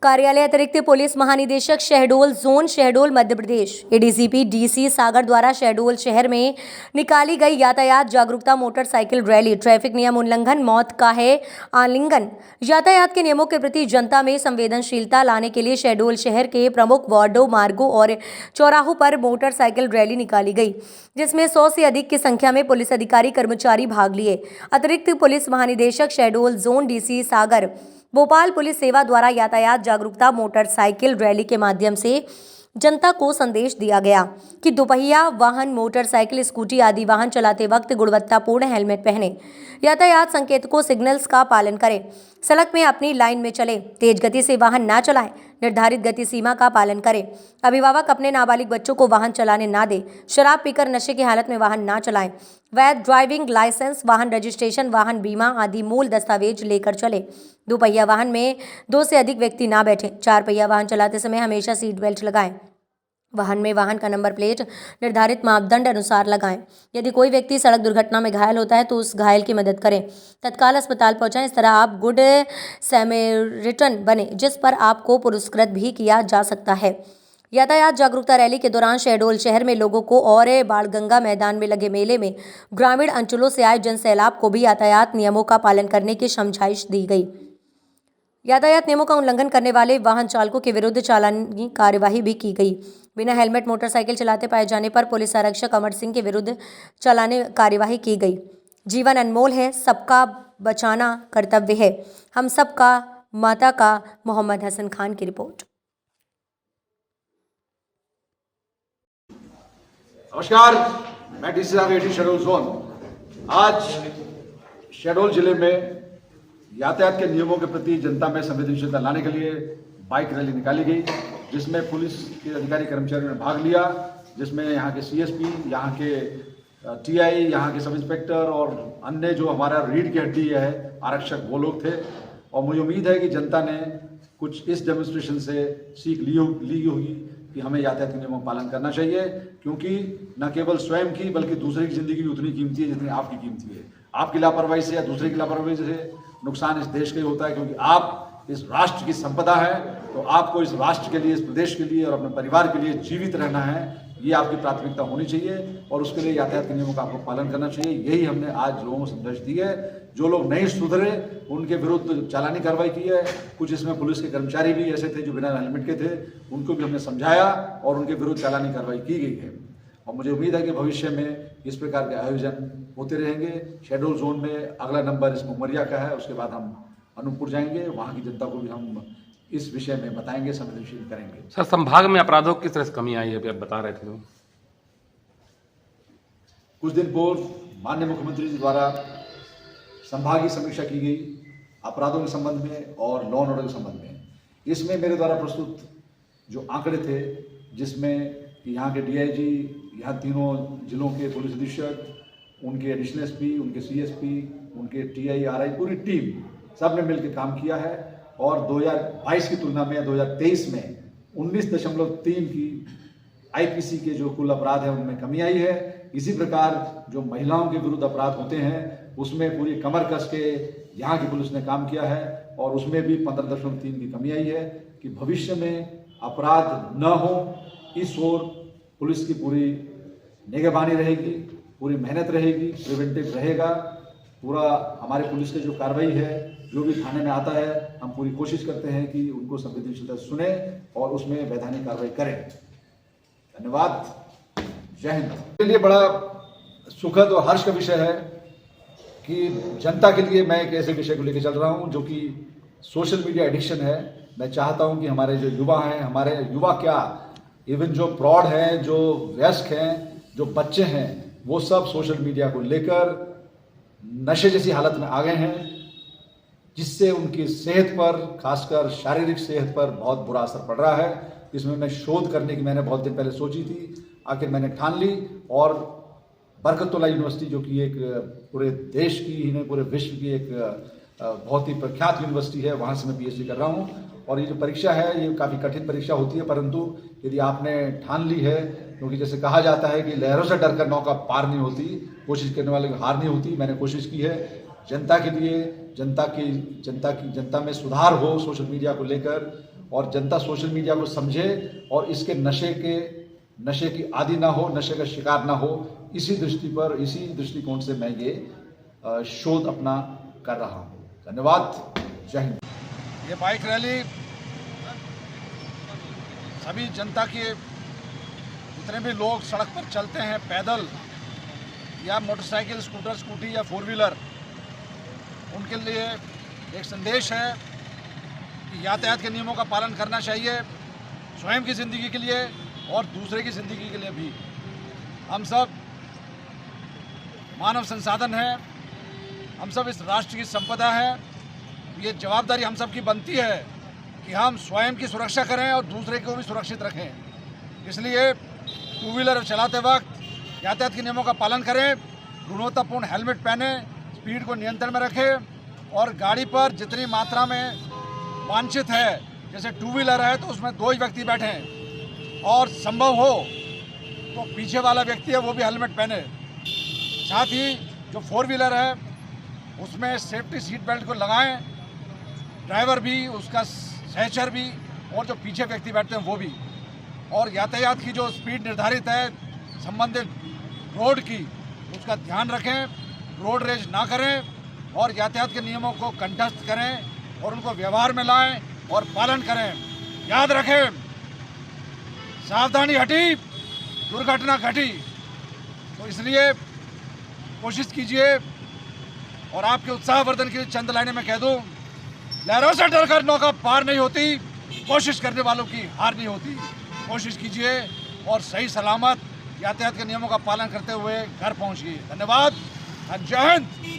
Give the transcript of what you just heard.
कार्यालय अतिरिक्त पुलिस महानिदेशक Shahdol zone Shahdol Madhya Pradesh ADCP DC सागर द्वारा शहडोल शहर में निकाली गई यातायात जागरूकता मोटरसाइकिल रैली ट्रैफिक नियम उल्लंघन मौत का है आलिंगन यातायात के नियमों के प्रति जनता में संवेदनशीलता लाने के लिए शहडोल शहर के प्रमुख वार्डों मार्गों और चौराहों पर मोटरसाइकिल रैली निकाली गई, जिसमें 100 से अधिक की संख्या में पुलिस अधिकारी कर्मचारी भाग लिए। अतिरिक्त पुलिस महानिदेशक Shahdol zone DC Sagar Bhopal police सेवा द्वारा यातायात जागरूकता मोटरसाइकिल रैली के माध्यम से जनता को संदेश दिया गया कि दोपहिया वाहन मोटरसाइकिल स्कूटी आदि वाहन चलाते वक्त गुणवत्तापूर्ण हेलमेट पहने, यातायात संकेतकों सिग्नल्स का पालन करें, सड़क में अपनी लाइन में चलें, तेज गति से वाहन ना चलाएं, निर्धारित गति सीमा का पालन करें, अभिभावक अपने नाबालिग बच्चों को वाहन चलाने ना दें, शराब पीकर नशे की हालत में वाहन ना चलाएं, वैध ड्राइविंग लाइसेंस, वाहन रजिस्ट्रेशन, वाहन बीमा आदि मूल दस्तावेज लेकर चले। दोपहिया वाहन में 2 से अधिक व्यक्ति ना बैठें। 4 पहिया वाहन चलाते समय हमेशा सीट बेल्ट लगाएं। वाहन में वाहन का नंबर प्लेट निर्धारित मापदंड अनुसार लगाएं। यदि कोई व्यक्ति सड़क दुर्घटना में घायल होता है तो उस घायल की मदद करें, तत्काल अस्पताल पहुंचाएं। इस तरह आप गुड सैमेरिटन बने, जिस पर आपको पुरस्कृत भी किया जा सकता है। यातायात जागरूकता रैली के दौरान शहडोल शहर में लोगों को और बाणगंगा मैदान में लगे मेले में ग्रामीण अंचलों से आए जनसैलाब को भी यातायात नियमों का पालन करने की समझाइश दी गई। यातायात नियमों का उल्लंघन करने वाले वाहन चालकों के विरुद्ध चालानी कार्यवाही भी की गई। बिना हेलमेट मोटरसाइकिल चलाते पाए जाने पर पुलिस आरक्षक अमर सिंह के विरुद्ध चालानी कार्यवाही की गई। जीवन अनमोल है, सबका बचाना कर्तव्य है, हम सबका माता का। मोहम्मद हसन खान की रिपोर्ट। नमस्कार, मैं डीसी सागर शहडोल जोन। आज शहडोल जिले में यातायात के नियमों के प्रति जनता में संवेदनशीलता लाने के लिए बाइक रैली निकाली गई, जिसमें पुलिस के अधिकारी कर्मचारियों ने भाग लिया, जिसमें यहाँ के सीएसपी, यहाँ के टीआई, यहाँ के सब इंस्पेक्टर और अन्य जो हमारा रीढ़ की हड्डी है आरक्षक, वो लोग थे। और मुझे उम्मीद है कि जनता ने कुछ इस डेमोन्स्ट्रेशन से सीख ली होगी कि हमें यातायात के नियमों का पालन करना चाहिए, क्योंकि न केवल स्वयं की बल्कि दूसरे की जिंदगी भी उतनी कीमती है जितनी आपकी कीमती है। आपकी लापरवाही से या दूसरे की लापरवाही से नुकसान इस देश का ही होता है, क्योंकि आप इस राष्ट्र की संपदा है। तो आपको इस राष्ट्र के लिए, इस प्रदेश के लिए और अपने परिवार के लिए जीवित रहना है, ये आपकी प्राथमिकता होनी चाहिए और उसके लिए यातायात के नियमों का आपको पालन करना चाहिए। यही हमने आज लोगों को संदेश दी है। जो लोग नहीं सुधरे उनके विरुद्ध चालानी कार्रवाई की है। कुछ इसमें पुलिस के कर्मचारी भी ऐसे थे जो बिना हेलमेट के थे, उनको भी हमने समझाया और उनके विरुद्ध चालानी कार्रवाई की गई है। और मुझे उम्मीद है कि भविष्य में इस प्रकार के आयोजन होते रहेंगे। शहडोल जोन में अगला नंबर इसमें उमरिया का है, उसके बाद हम अनूपपुर जाएंगे, वहाँ की जनता को भी हम इस विषय में बताएंगे, संवेदनशील करेंगे। सर, संभाग में अपराधों की किस तरह से कमी आई है, अभी आप बता रहे थे तो। कुछ दिन पूर्व माननीय मुख्यमंत्री जी द्वारा संभागीय समीक्षा की गई अपराधों के संबंध में और लॉ एंड ऑर्डर के संबंध में। इसमें मेरे द्वारा प्रस्तुत जो आंकड़े थे, जिसमें कि यहाँ के डीआईजी, यहाँ तीनों जिलों के पुलिस अधीक्षक, उनके एडिशनल एसपी, उनके सीएसपी, उनके टीआई, आरआई, पूरी टीम सब ने मिलकर काम किया है और 2022 की तुलना में 2023 में 19.3 की आईपीसी के जो कुल अपराध है उनमें कमी आई है। इसी प्रकार जो महिलाओं के विरुद्ध अपराध होते हैं उसमें पूरी कमर कस के यहाँ की पुलिस ने काम किया है और उसमें भी 15.3 की कमी आई है कि भविष्य में अपराध न हो, इस ओर पुलिस की पूरी निगरानी रहेगी, पूरी मेहनत रहेगी, प्रिवेंटिव रहेगा। पूरा हमारे पुलिस की जो कार्रवाई है, जो भी थाने में आता है, हम पूरी कोशिश करते हैं कि उनको संवेदनशीलता सुने और उसमें वैधानिक कार्रवाई करें। धन्यवाद, जय हिंद। मेरे लिए बड़ा सुखद और हर्ष का विषय है कि जनता के लिए मैं एक ऐसे विषय को लेकर चल रहा हूं जो कि सोशल मीडिया एडिक्शन है। मैं चाहता हूं कि हमारे जो युवा हैं, हमारे युवा क्या, इवन जो प्रौढ़ हैं, जो वयस्क हैं, जो बच्चे हैं, वो सब सोशल मीडिया को लेकर नशे जैसी हालत में आ गए हैं, जिससे उनकी सेहत पर, खासकर शारीरिक सेहत पर बहुत बुरा असर पड़ रहा है। इसमें मैं शोध करने की मैंने बहुत दिन पहले सोची थी, आखिर मैंने ठान ली और बरकतुल्ला यूनिवर्सिटी, जो कि एक पूरे देश की ही नहीं पूरे विश्व की एक बहुत ही प्रख्यात यूनिवर्सिटी है, वहाँ से मैं पीएचडी कर रहा हूँ। और ये जो परीक्षा है ये काफ़ी कठिन परीक्षा होती है, परंतु यदि आपने ठान ली है, क्योंकि जैसे कहा जाता है कि लहरों से डरकर नौका पार नहीं होती, कोशिश करने वाले को हार नहीं होती। मैंने कोशिश की है जनता के लिए, जनता में सुधार हो सोशल मीडिया को लेकर, और जनता सोशल मीडिया को समझे और इसके नशे की आदि ना हो, नशे का शिकार ना हो, इसी दृष्टिकोण से मैं ये शोध अपना कर रहा हूँ। धन्यवाद। जय हिंद। ये बाइक रैली सभी जनता के जितने भी लोग सड़क पर चलते हैं, पैदल या मोटरसाइकिल, स्कूटर, स्कूटी या फोर व्हीलर, उनके लिए एक संदेश है कि यातायात के नियमों का पालन करना चाहिए, स्वयं की ज़िंदगी के लिए और दूसरे की ज़िंदगी के लिए भी। हम सब मानव संसाधन हैं, हम सब इस राष्ट्र की संपदा है। ये जवाबदारी हम सब की बनती है कि हम स्वयं की सुरक्षा करें और दूसरे को भी सुरक्षित रखें। इसलिए टू व्हीलर चलाते वक्त यातायात के नियमों का पालन करें, गुणवत्तापूर्ण हेलमेट पहने, स्पीड को नियंत्रण में रखें और गाड़ी पर जितनी मात्रा में वांछित है, जैसे टू व्हीलर है तो उसमें 2 ही व्यक्ति बैठें और संभव हो तो पीछे वाला व्यक्ति है वो भी हेलमेट पहने। साथ ही जो फोर व्हीलर है उसमें सेफ्टी सीट बेल्ट को लगाएं, ड्राइवर भी, उसका सहचर भी और जो पीछे व्यक्ति बैठते हैं वो भी। और यातायात की जो स्पीड निर्धारित है संबंधित रोड की, उसका ध्यान रखें, रोड रेज ना करें और यातायात के नियमों को कंठस्थ करें और उनको व्यवहार में लाएं और पालन करें। याद रखें, सावधानी हटी, दुर्घटना घटी। तो इसलिए कोशिश कीजिए। और आपके उत्साहवर्धन के लिए चंद लाइनें मैं कह दूं, लहरों से डरकर नौका पार नहीं होती, कोशिश करने वालों की हार नहीं होती। कोशिश कीजिए और सही सलामत यातायात के नियमों का पालन करते हुए घर पहुंचिए। धन्यवाद। जय हिंद।